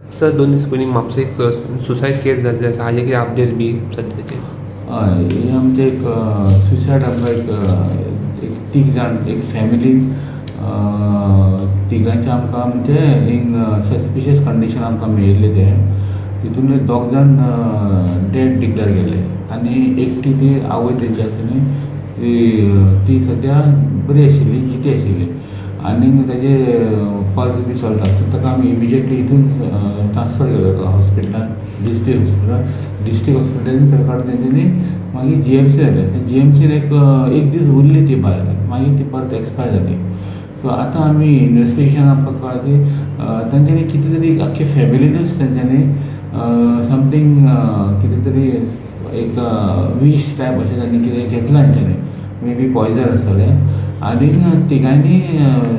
Sir 2 दीस पयलीं म्हापसा एक suicide केस जाल्ली आसा हाजे कितें अपडेट बी सद्याचे. हय ही आमचे एक सुसायड आमकां एक तीग जाण एक फॅमिलीन तिगांचे आमकां म्हणजे इन सस्पिशियस कंडिशन आमकां मेळिल्ले ते तितूंतले दोग जाण डेड डिक्लेअर केले आनी एकटी ती आवय तेंची आसली ती सद्या बरी आशिल्ली जिती आशिल्ली आनी ताजे पल्स बी चलता सो ताका आमी इमिजिएटली हितून ट्रान्सफर केलो हॉस्पिटलान डिस्ट्रिक्ट हॉस्पिटलान ताका तेंच्यांनी मागीर GMC जालें GMCन एक दीस उरली ती भायर मागीर ती परत एक्सपायर जाली. सो आतां आमी इन्वेस्टिगेशन आमकां कळ्ळें की तांच्यांनी कितें तरी आख्खे फॅमिलीनूच तांच्यांनी समथींग कितें तरी एक विश टायप अशें तांणी कितें घेतलां तांच्यांनी मे बी पॉयझन आसतलें आनी तिगांयनी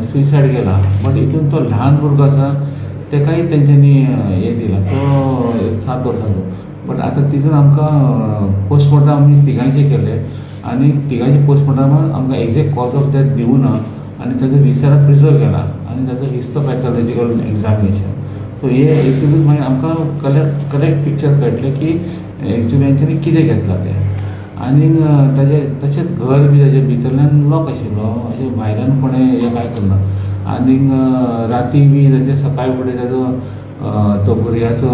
सुसायड केला बट हितून तो ल्हान भुरगो आसा ताकाय तेंच्यांनी हें दिलां सो 7 वर्सांचो बट आतां तितून आमकां पोस्टमॉर्टम आमी तिगांयचे केले आनी तिगांयचे पोस्टमॉर्टमान आमकां एग्जॅक्ट कॉज ऑफ डॅथ दिवना आनी ताजो विसरा प्रिजर्व केला आनी ताजो हिस्टोपॅथॉलॉजिकल एग्जामिनेशन सो हे हितूनच मागीर आमकां करेक्ट पिक्चर कळटलें की एक्चुली हेंच्यांनी कितें घेतलां तें आनी तशेंच घर बी ताजे भितरल्यान लॉक आशिल्लो अशें भायल्यान कोणें हें कांय करना आनी राती बी ताजे सकाळी फुडें ताजो तो भुरग्याचो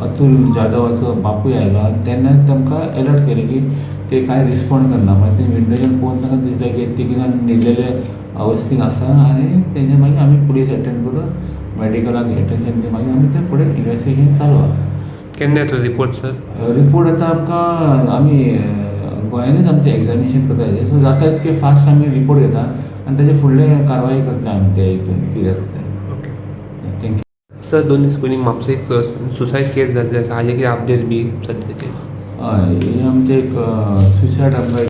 अतुल जाधवाचो बापूय आयलो आनी तेन्ना तांकां अलर्ट केलें की ते कांय रिस्पॉन्ड करना मागीर ते विंडोच्यान पळोवन तांकां दिसलें की तिग जाण न्हिदलेले अवस्थेन आसा आनी तेंचे मागीर आमी पुलीस एटेंड करून मॅडिकलाक एटेंशन दिवन मागीर आमी तें फुडें इन्वेस्टिगेशन चालू आहा. केन्ना येतलो रिपोर्ट सर? रिपोर्ट आतां आमकां आमी गोंयानूच आमचें एग्जामिनेशन करता सो जाता तितके फास्ट आमी रिपोर्ट घेता आनी ताजे फुडलें कारवाय करता आमी ते हितून कितें जाता तें. Okay thank you. सर 2 दीस पयलीं म्हापसा एक सुसायड केस जाल्ली आसा हाजे कितें अपडेट बी सद्याचे. हय ही आमचे एक सुसायड आमकां